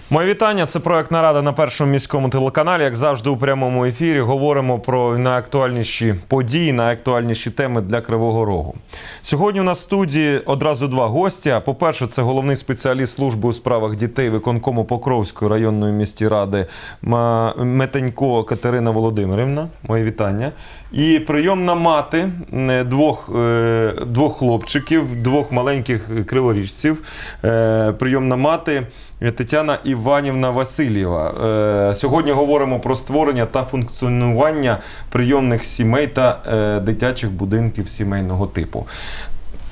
Моє вітання. Це проект «Нарада» на Першому міському телеканалі. Як завжди у прямому ефірі говоримо про найактуальніші події, найактуальніші теми для Кривого Рогу. Сьогодні у нас в студії одразу два гостя. По-перше, це головний спеціаліст служби у справах дітей виконкому Покровської районної міськради Метенько Катерина Володимирівна. Моє вітання. І прийомна мати двох хлопчиків, двох маленьких криворіжців. Прийомна мати Тетяна Іванівна Васильєва. Сьогодні говоримо про створення та функціонування прийомних сімей та дитячих будинків сімейного типу.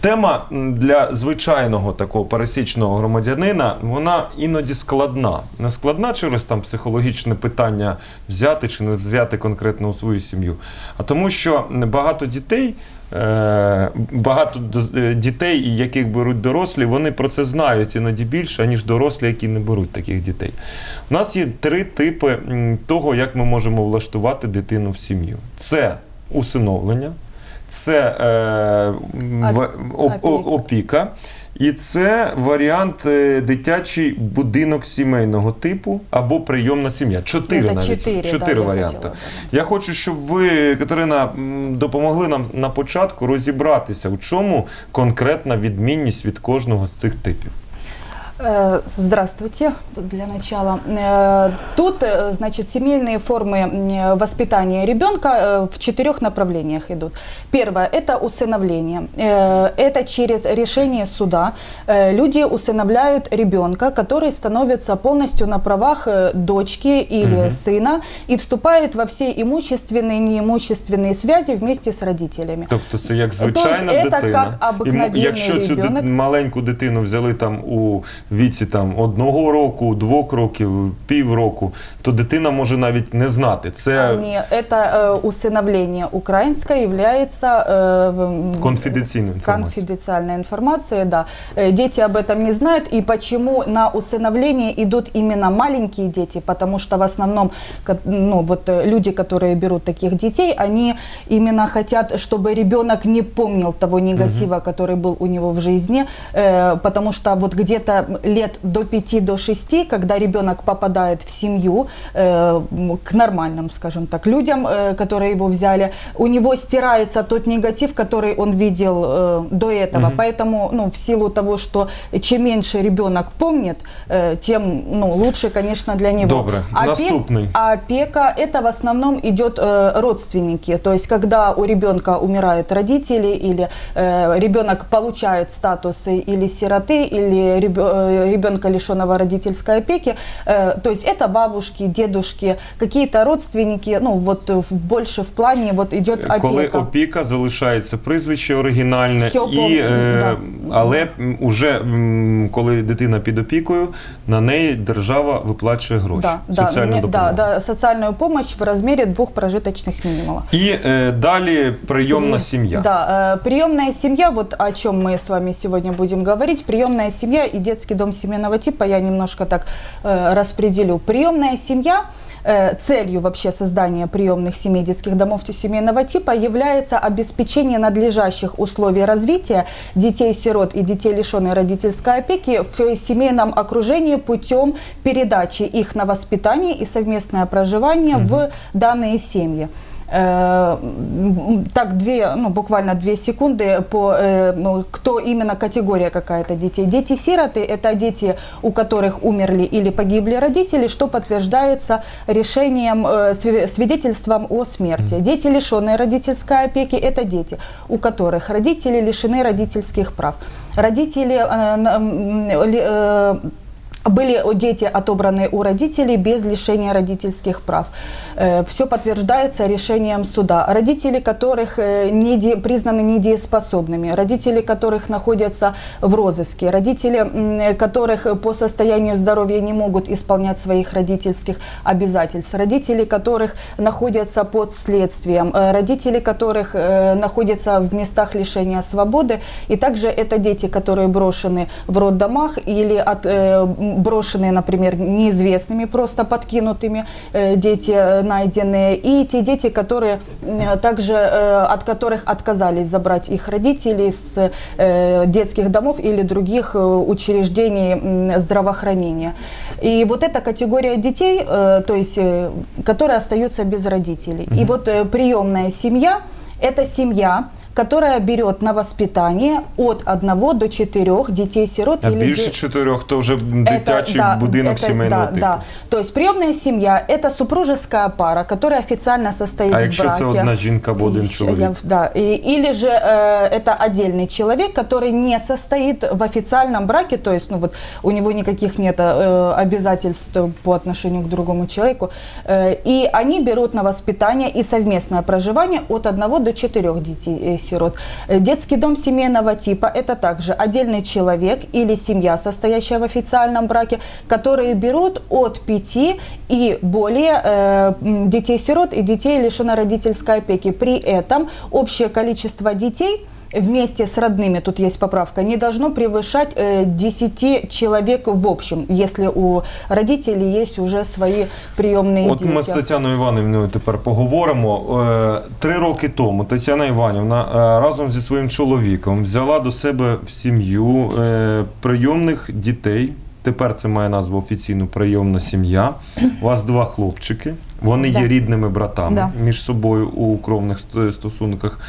Тема для звичайного такого пересічного громадянина, вона іноді складна. Не складна через там психологічне питання взяти чи не взяти конкретно у свою сім'ю, а тому що багато дітей, яких беруть дорослі, вони про це знають іноді більше, ніж дорослі, які не беруть таких дітей. У нас є три типи того, як ми можемо влаштувати дитину в сім'ю. Це усиновлення, це опіка, і це варіант дитячий будинок сімейного типу або прийомна сім'я. Чотири варіанти. Я хочу, щоб ви, Катерина, допомогли нам на початку розібратися, у чому конкретна відмінність від кожного з цих типів. Здравствуйте, для начала. Тут, значит, семейные формы воспитания ребенка в 4 направлениях идут. Первое – это усыновление. Это через решение суда люди усыновляют ребенка, который становится полностью на правах дочки или сына и вступает во все имущественные и неимущественные связи вместе с родителями. Тобто це як звичайна дитина. Якщо цю маленьку дитину взяли там у віці там 1 року, 2 років, півроку, то дитина може навіть не знати. Це усыновление украинское является конфиденциальной информацией, да. Дети об этом не знают. И почему на усыновление идут именно маленькие дети? Потому что в основном люди, которые берут таких детей, они именно хотят, чтобы ребенок не помнил того негатива, который был у него в жизни, потому что вот где-то лет до 5-6, когда ребенок попадает в семью, к нормальным, скажем так, людям, которые его взяли, у него стирается тот негатив, который он видел до этого. Поэтому, в силу того, что чем меньше ребенок помнит, тем лучше, конечно, для него. Добре. Наступный. Опека – это в основном идет родственники. То есть, когда у ребенка умирают родители, или ребенок получает статус или сироты, или ребенка, лишенного родительской опеки, то есть это бабушки, дедушки, какие-то родственники, больше в плане идет опека. Коли опіка, залишається прізвище оригінальне, але вже коли дитина під опікою, на неї держава виплачує гроші, соціальну допомогу. Да, социальную помощь в размере 2 прожиточных минимумов. И далее приемная семья. Да, приемная семья, вот о чем мы с вами сегодня будем говорить. Приемная семья и детский дом семейного типа я немножко так распределю. Приемная семья, целью вообще создания приемных семей, детских домов семейного типа является обеспечение надлежащих условий развития детей-сирот и детей, лишенных родительской опеки, в семейном окружении путем передачи их на воспитание и совместное проживание в данные семьи. Так, буквально 2 секунды кто именно категория какая-то детей. Дети-сироты – это дети, у которых умерли или погибли родители, что подтверждается решением, свидетельством о смерти. Дети, лишенные родительской опеки – это дети, у которых родители лишены родительских прав. Были дети, отобранные у родителей без лишения родительских прав. Все подтверждается решением суда. Родители, которых признаны недееспособными, родители, которых находятся в розыске, родители, которых по состоянию здоровья не могут исполнять своих родительских обязательств, родители, которых находятся под следствием, родители, которых находятся в местах лишения свободы, и также это дети, которые брошены в роддомах или брошенные, например, неизвестными, просто подкинутыми дети найденные, и те дети, которые также от которых отказались забрать их родители с детских домов или других учреждений здравоохранения. И вот эта категория детей, то есть, которые остаются без родителей. И вот приемная семья – это семья, которая берет на воспитание от 1 до 4 детей-сирот. А більше 4 – то вже дитячий будинок сімейного типу. Да. То есть приемная семья – это супружеская пара, которая официально состоит в браке. А якщо це одна жінка або один чоловік? Да. Или же это отдельный человек, который не состоит в официальном браке, то есть у него никаких нет обязательств по отношению к другому человеку. И они берут на воспитание и совместное проживание от 1 до 4 детей-сирот. Детский дом семейного типа – это также отдельный человек или семья, состоящая в официальном браке, которые берут от 5 и более детей-сирот и детей, лишенных родительской опеки. При этом общее количество детей вместе с родными, тут есть поправка, не должно превышать 10 человек в общем, если у родителей есть уже свої прийомні От діти. ми з Тетяною Іванівною тепер поговоримо. 3 роки тому Тетяна Іванівна разом зі своїм чоловіком взяла до себе в сім'ю прийомних дітей. Тепер це має назву офіційну прийомна сім'я. У вас 2 хлопчики. Вони є рідними братами між собою у кровних стосунках.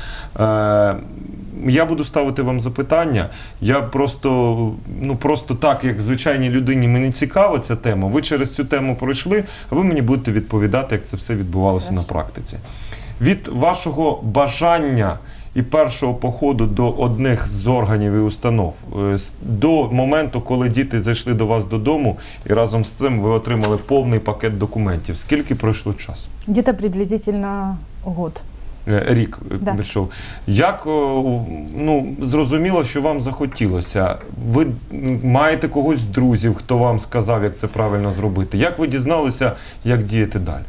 Я буду ставити вам запитання. Я просто так, як звичайній людині, мені цікава ця тема. Ви через цю тему пройшли, а ви мені будете відповідати, як це все відбувалося на практиці. Від вашого бажання і першого походу до одних з органів і установ, до моменту, коли діти зайшли до вас додому, і разом з цим ви отримали повний пакет документів. Скільки пройшло часу? Где-то приблизительно год. Рік пішов. Як, зрозуміло, що вам захотілося? Ви маєте когось з друзів, хто вам сказав, як це правильно зробити? Як ви дізналися, як діяти далі?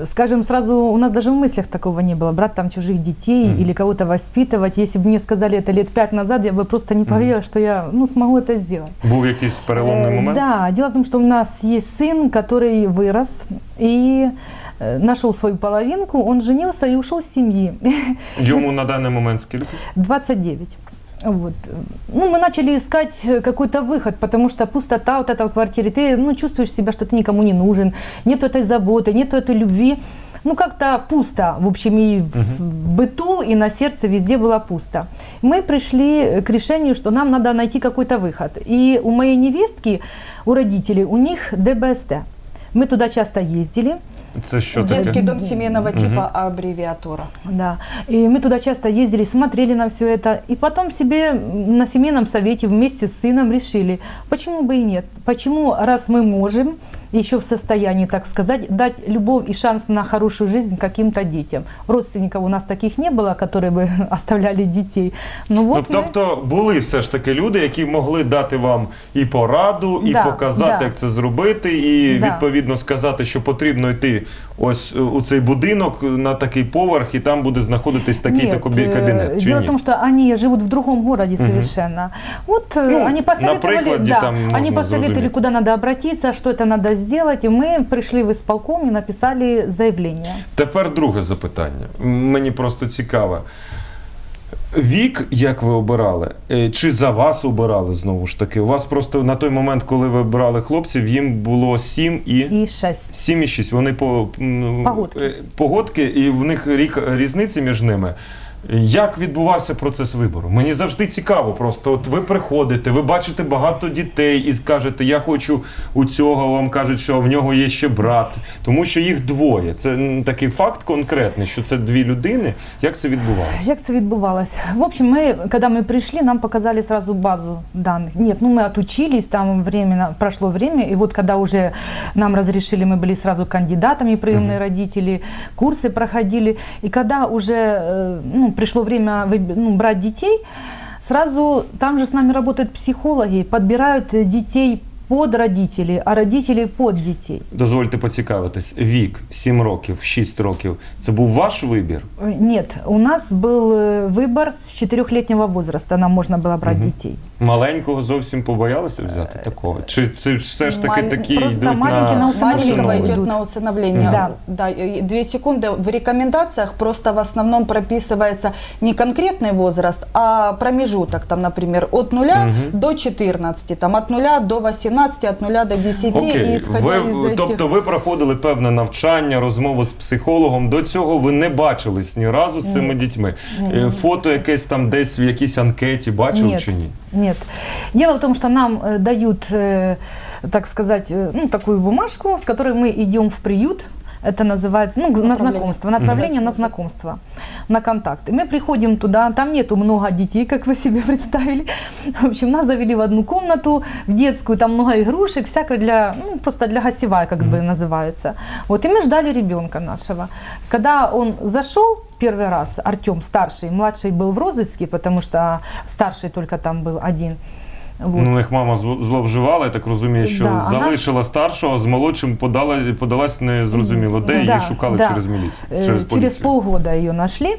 Скажем сразу, у нас даже в мыслях такого не было, брать там чужих детей или кого-то воспитывать. Если бы мне сказали это лет 5 назад, я бы просто не поверила, что я смогу это сделать. Був якийсь переломний момент? Да, дело в том, что у нас есть сын, который вырос и нашел свою половинку, он женился и ушел с семьи. Ему на данный момент сколько? 29. Вот. Мы начали искать какой-то выход, потому что пустота вот эта в квартире, ты чувствуешь себя, что ты никому не нужен, нету этой заботы, нету этой любви. Как-то пусто, в общем, и в быту, и на сердце везде было пусто. Мы пришли к решению, что нам надо найти какой-то выход. И у моей невестки, у родителей, у них ДБСТ. Мы туда часто ездили. Це що таке? Детский дом семейного типа, аббревиатура. Да. И мы туда часто ездили, смотрели на все это. И потом себе на семейном совете вместе с сыном решили, почему бы и нет. Почему, раз мы можем, еще в состоянии, так сказать, дать любовь и шанс на хорошую жизнь каким-то детям. Родственников у нас таких не было, которые бы оставляли детей. Тобто були все ж таки люди, які могли дати вам і пораду, і показати, як це зробити, і відповідно сказати, що потрібно йти ось у цей будинок на такий поверх, і там буде знаходитись такий-то кабінет. Дело в том, что они живут в другом городе совершенно. Вот они посоветовали, куда надо обратиться, что это надо сделать, и мы пришли в исполком и написали заявление. Тепер друге запитання. Мені просто цікаво. Вік, як ви обирали, чи за вас обирали, знову ж таки? У вас просто на той момент, коли ви обирали хлопців, їм було 7 і 6. 7 і 6. Вони погодки, і в них рік різниці між ними. Як відбувався процес вибору? Мені завжди цікаво просто. От ви приходите, ви бачите багато дітей і скажете, я хочу у цього, вам кажуть, що в нього є ще брат. Тому що їх 2. Це такий факт конкретний, що це 2 людини. Як це відбувалося? Як це відбувалося? В общем, коли ми прийшли, нам показали сразу базу даних. Нет, мы отучились, там прошло время, и вот когда уже нам разрешили, мы были сразу кандидатами, приемные родители, курсы проходили, и когда уже пришло время брать детей, сразу там же с нами работают психологи, подбирают детей под родителей, а родителей под детей. Дозвольте поцікавитись. Вік 7 років, 6 років. Це був ваш вибір? Нет, у нас был выбор с 4-летнего возраста, нам можно было брать детей. Маленького зовсім побоялися взяти такого? Чи це все ж таки такі Просто йдуть маленький на Маленького усыновление идет идут. на усыновление. Да. Да, и 2 секунды. В рекомендациях просто в основном прописывается не конкретный возраст, а промежуток, там, например, от 0 до 14, там, от 0 до 18, от 0 до 10, и Окей, исходя из этих... тобто ви проходили певне навчання, розмову з психологом. До цього ви не бачились ні разу з цими дітьми. Фото якесь там десь в якійсь анкеті бачили Нет, чи ні? нет. Дело в том, что нам дают, так сказать, ну, такую бумажку, с которой мы идем в приют. Это называется, ну, на знакомство, направление на знакомство, на контакты. Мы приходим туда, там нету много детей, как вы себе представили. В общем, нас завели в одну комнату, в детскую, там много игрушек, всякое для, ну, просто для гостевая, как бы называется. Вот, и мы ждали ребенка нашего. Когда он зашел первый раз, Артем старший, младший был в розыске, потому что старший только там был один. Вот. Ну, їх мама зловживала, я так розумію, що Да, залишила старшого, а з молодшим подалась незрозуміло де, її шукали через міліцію, через поліцію. Через полгода ее нашли.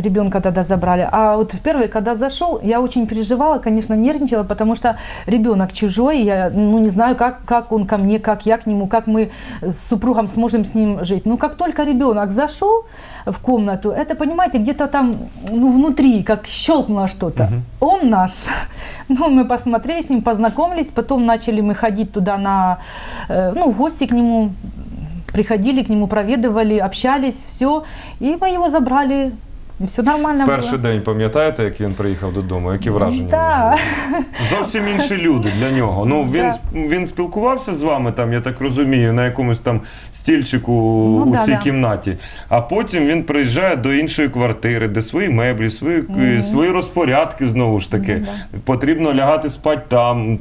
Ребенка тогда забрали. А вот первый, когда зашел, я очень переживала, конечно, нервничала, потому что ребенок чужой, я не знаю, как он ко мне, как я к нему, как мы с супругом сможем с ним жить. Но как только ребенок зашел в комнату, это, понимаете, где-то там внутри, как щелкнуло что-то. Он наш. Ну, мы посмотрели с ним, познакомились, потом начали мы ходить туда в гости к нему, приходили к нему, проведывали, общались, все, и мы его забрали. І все нормально Перший було. день, пам'ятаєте, як він приїхав додому? Які враження? Да. Зовсім інші люди для нього. Ну, він спілкувався з вами, там, я так розумію, на якомусь там стільчику у цій кімнаті. А потім він приїжджає до іншої квартири, де свої меблі, свої розпорядки, знову ж таки. Потрібно лягати спати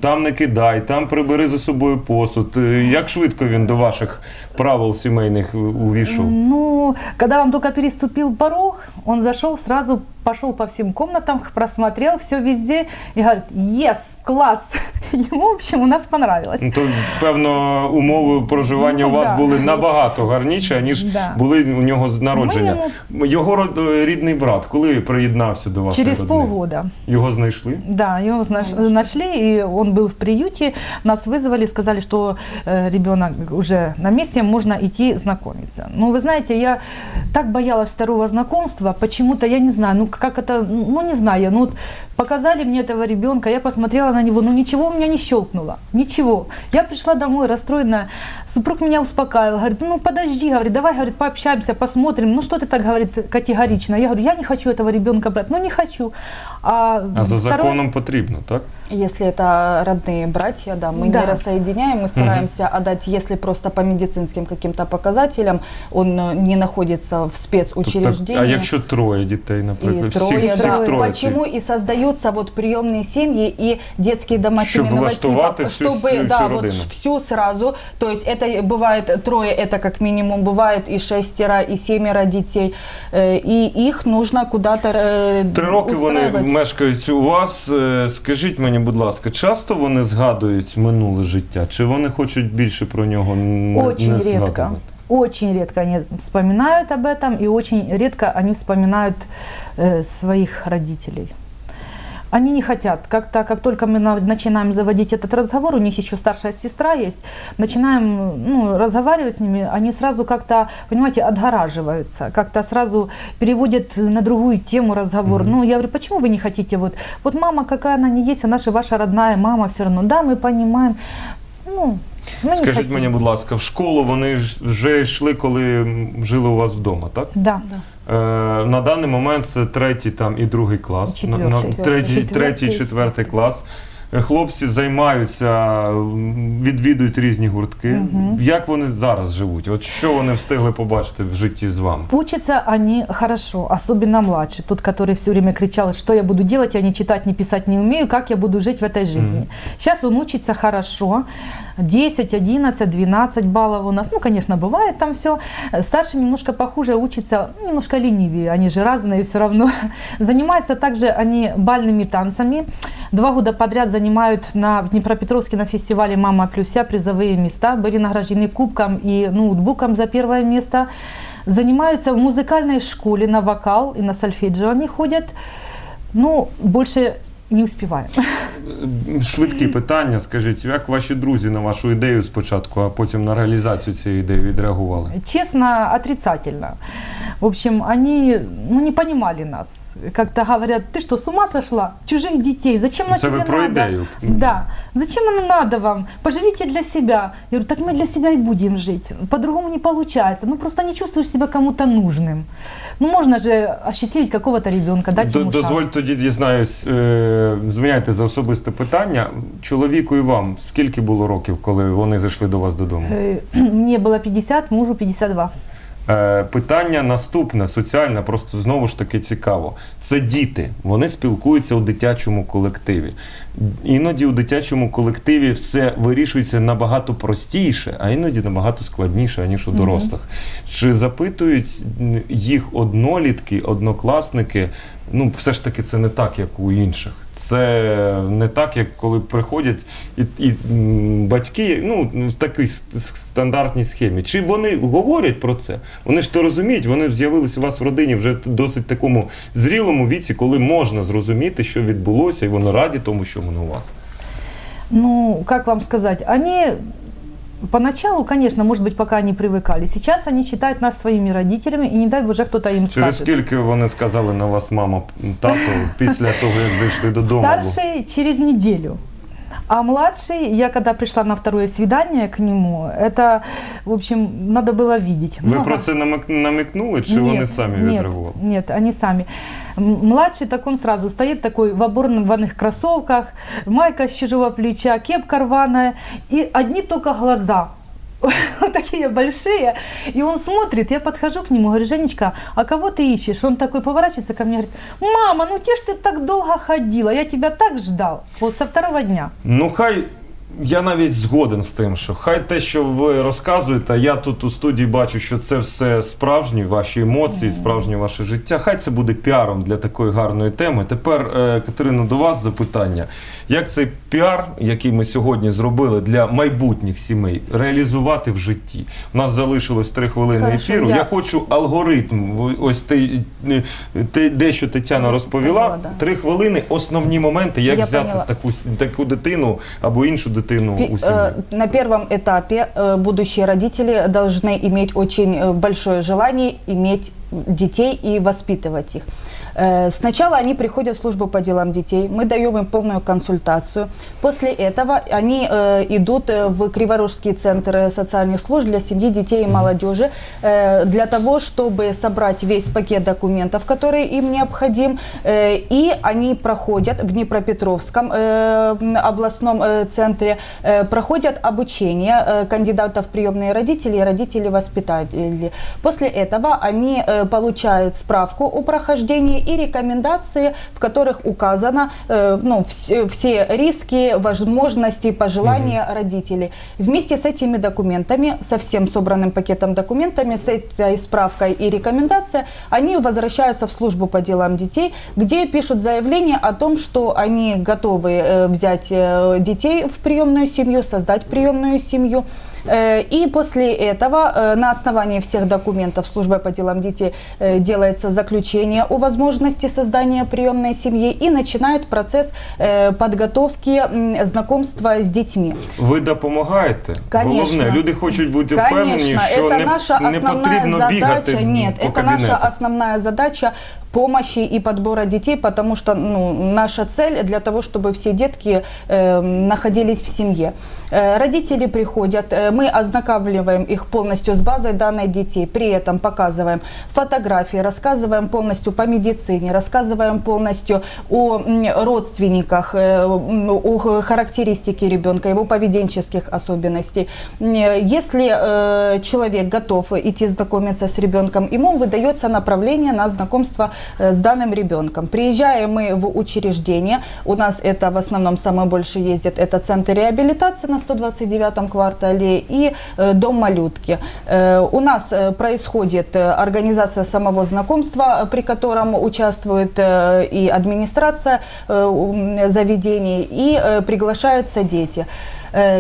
там не кидай, там прибери за собою посуд. Як швидко він до ваших правил сімейних увійшов? Ну, когда он только переступил порог, он зашел, сразу пошел по всем комнатам, просмотрел все везде и говорит: «Yes, класс!» Ему, в общем, у нас понравилось. То, певно, умови проживання у вас були набагато гарніші, ніж були у нього з народження. Його рідний брат, коли приєднався до вашої Через родини? полгода. Його знайшли? Да, его нашли, и он был в приюте. Нас вызвали, сказали, что ребенок уже на месте, можно идти знакомиться. Ну, вы знаете, я так боялась второго знакомства, почему-то, я не знаю, ну, как это, ну, не знаю, ну, вот показали мне этого ребенка, я посмотрела на него, ну, ничего у меня не щелкнуло, ничего. Я пришла домой расстроенная, супруг меня успокаивал, говорит: ну, подожди, говорит, давай, говорит, пообщаемся, посмотрим, ну, что ты так, говорит, категорично. Я говорю: я не хочу этого ребенка брать, ну, не хочу. А за законом потрібно, так? Если это родные братья, да, мы не рассоединяем, мы стараемся отдать, если просто по медицинским каким-то показателям он не находится в спецучреждении. А якщо троє дітей, наприклад, и всіх да. троє? Почему и создаются вот приемные семьи и детские дома семейного типа, чтобы да, вот всю сразу, то есть это бывает трое, это как минимум, бывает и 6, и 7 детей, и их нужно куда-то 3 роки вони устраивать. мешкають у вас. Скажіть мені, будь ласка, часто вони згадують минуле життя? Чи вони хочуть більше про нього не згадувати? Очень редко они вспоминают об этом, и очень редко они вспоминают своих родителей. Они не хотят. Как только мы начинаем заводить этот разговор, у них еще старшая сестра есть, начинаем разговаривать с ними, они сразу как-то, понимаете, отгораживаются, как-то сразу переводят на другую тему разговор. Ну, я говорю: почему вы не хотите? Вот мама, какая она не есть, она же ваша родная мама все равно. Да, мы понимаем. Ну, скажіть мені, будь ласка, в школу вони вже йшли, коли жили у вас вдома, так? Да. На даний момент це 3-й там і 2-й клас. 3-й, 4-й клас. Хлопці займаються, відвідують різні гуртки. Як вони зараз живуть? От що вони встигли побачити в житті з вами? Учатся они хорошо, особенно младший, тот, который все время кричал: что я буду делать, я ни читать, ни писать не умею, как я буду жить в этой жизни. Сейчас он учится хорошо, 10, 11, 12 баллов у нас, ну, конечно, бывает там все. Старший немножко похуже учится, немножко ленивее, они же разные все равно. Занимаются также они бальными танцами. 2 года подряд занимают в Днепропетровске на фестивале «Мама плюс я» призовые места, были награждены кубком и ноутбуком за первое место. Занимаются в музыкальной школе на вокал и на сольфеджио они ходят. Ну, больше не успеваем. Швидкі питання. Скажіть, як ваші друзі на вашу ідею спочатку, а потім на реалізацію цієї ідеї відреагували? Честно, отрицательно. В общем, они не понимали нас. Как-то говорят, ты что, с ума сошла? Чужих детей, зачем на Це ви тебе про надо? ідею? Да. Зачем оно надо вам? Поживите для себя. Я говорю, так мы для себя и будем жить. По-другому не получается. Ну, просто не чувствуешь себя кому-то нужным. Ну, можно же осчастливить какого-то ребенка, дать ему шанс. Дозволь тоді дізнаюсь, звиняйте за особисте питання. Чоловіку і вам скільки було років, коли вони зайшли до вас додому? Мне было 50, мужу 52. Питання наступне, соціальне, просто знову ж таки цікаво. Це діти, вони спілкуються у дитячому колективі. Іноді у дитячому колективі все вирішується набагато простіше, а іноді набагато складніше, аніж у дорослих. Чи запитують їх однолітки, однокласники, ну все ж таки це не так, як у інших. Це не так, як коли приходять і батьки, ну, в такій стандартній схемі. Чи вони говорять про це? Вони ж то розуміють, вони з'явилися у вас в родині вже в досить такому зрілому віці, коли можна зрозуміти, що відбулося, і вони раді тому, що воно у вас. Ну, как вам сказать, они поначалу, конечно, может быть, пока не привыкали. Сейчас они считают нас своими родителями, и не дай Боже, кто-то им Через скажет. скільки вони сказали на вас, мама, тато, після того, як зайшли додому? Старший через неделю. А младший, я когда пришла на второе свидание к нему, это, в общем, надо было видеть. Ви про це намікнули, чи вони самі відреагували? Нет, они сами. Младший, так он сразу стоит такой в оборванных кроссовках, майка с чужого плеча, кепка рваная, и одни только глаза. Вот такие большие. И он смотрит, я подхожу к нему, говорю, Женечка, а кого ты ищешь? Он такой поворачивается ко мне, говорит, мама, ну где ж ты так долго ходила? Я тебя так ждал. Вот со 2-го дня. Ну, хай, я навіть згоден з тим, що хай те, що ви розказуєте, я тут у студії бачу, що це все справжні ваші емоції, справжнє ваше життя. Хай це буде піаром для такої гарної теми. Тепер, Катерина, до вас запитання. Як цей піар, який ми сьогодні зробили для майбутніх сімей, реалізувати в житті? У нас залишилось 3 хвилини Хорошо, ефіру. Я хочу алгоритм, ось те, що Тетяна розповіла. 3 хвилини, основні моменти, як Я взяти поняла. таку дитину або іншу дитину у сім'ї. На первом этапе будущие родители должны иметь очень большое желание иметь детей и воспитывать их. Сначала они приходят в службу по делам детей, мы даем им полную консультацию. После этого они идут в Криворожский центр социальных служб для семьи, детей и молодежи для того, чтобы собрать весь пакет документов, который им необходим. И они проходят в Днепропетровском областном центре, проходят обучение кандидатов в приемные родители и родители-воспитатели. После этого они получают справку о прохождении и рекомендации, в которых указано все риски, возможности, пожелания родителей. Вместе с этими документами, со всем собранным пакетом документами, с этой справкой и рекомендацией, они возвращаются в службу по делам детей, где пишут заявление о том, что они готовы взять детей в приемную семью, создать приемную семью. И после этого на основании всех документов службы по делам детей делается заключение о возможности создания приемной семьи и начинает процесс подготовки знакомства с детьми. Ви допомагаєте? Конечно. Головне, люди хочуть бути впевнені, Конечно, що это не наша потрібно основная бігати задача. Нет, по это наша кабінетах. основная задача помощи и подбора детей, потому что наша цель для того, чтобы все детки находились в семье. Родители приходят, мы ознакомливаем их полностью с базой данных детей, при этом показываем фотографии, рассказываем полностью по медицине, рассказываем полностью о родственниках, о характеристике ребенка, его поведенческих особенностей. Если человек готов идти знакомиться с ребенком, ему выдается направление на знакомство с данным ребенком. Приезжаем мы в учреждение, у нас это в основном самое больше ездит, это центр реабилитации на 129-м квартале и дом малютки. У нас происходит организация самого знакомства, при котором участвует и администрация заведений, и приглашаются дети.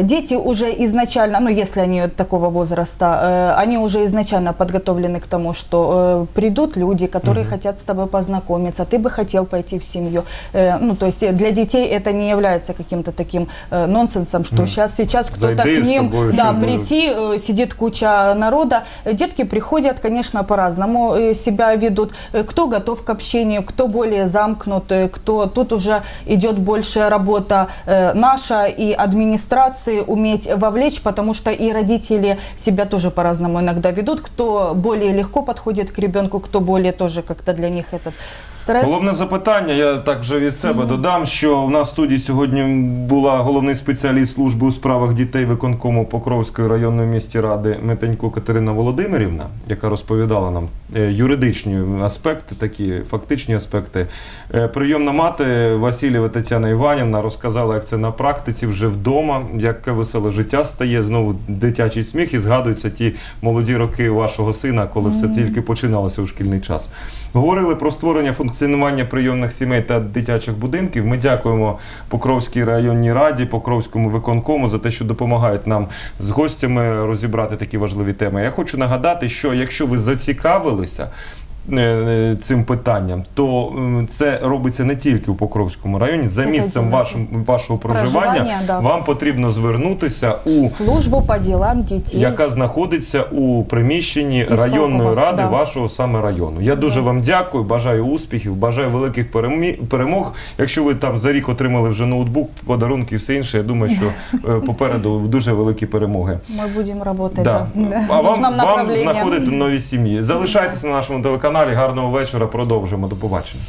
Дети уже изначально, ну если они такого возраста, они уже изначально подготовлены к тому, что придут люди, которые хотят с тобой познакомиться, ты бы хотел пойти в семью. Ну то есть для детей это не является каким-то таким нонсенсом, что сейчас кто-то Зайди к с ним, тобой, да, чем бы- прийти, сидит куча народа. Детки приходят, конечно, по-разному себя ведут. Кто готов к общению, кто более замкнут, кто тут уже идет большая работа наша и администрации уметь вовлечь, потому что и родители себя тоже по-разному иногда ведут. Кто более легко подходит к ребенку, кто более тоже как-то для них этот стресс. Головне запитання, я так вже від себе додам, що в нас в студії сьогодні була головний спеціаліст служби у справах дітей виконкому Покровської районної міської ради Метенько Катерина Володимирівна, яка розповідала нам юридичні аспекти, такі фактичні аспекти. Прийомна мати Васильєва Тетяна Іванівна розказала, як це на практиці вже вдома, яке веселе життя стає, знову дитячий сміх і згадуються ті молоді роки вашого сина, коли все тільки починалося у шкільний час. Говорили про створення функціонування прийомних сімей та дитячих будинків. Ми дякуємо Покровській районній раді, Покровському виконкому за те, що допомагають нам з гостями розібрати такі важливі теми. Я хочу нагадати, що якщо ви зацікавилися цим питанням, то це робиться не тільки у Покровському районі. За Це місцем вашого проживання Проживання, да. вам потрібно звернутися у Службу по ділам дітей. яка знаходиться у приміщенні Ісполкома, районної ради да. вашого саме району. Я дуже вам дякую, бажаю успіхів, бажаю великих перемог. Якщо ви там за рік отримали вже ноутбук, подарунки і все інше, я думаю, що попереду дуже великі перемоги. Ми будемо працювати. Да. Да. А вам Нужно направлення. знаходити нові сім'ї. Залишайтеся на нашому телеканалі. Гарного вечора. Продовжимо. До побачення.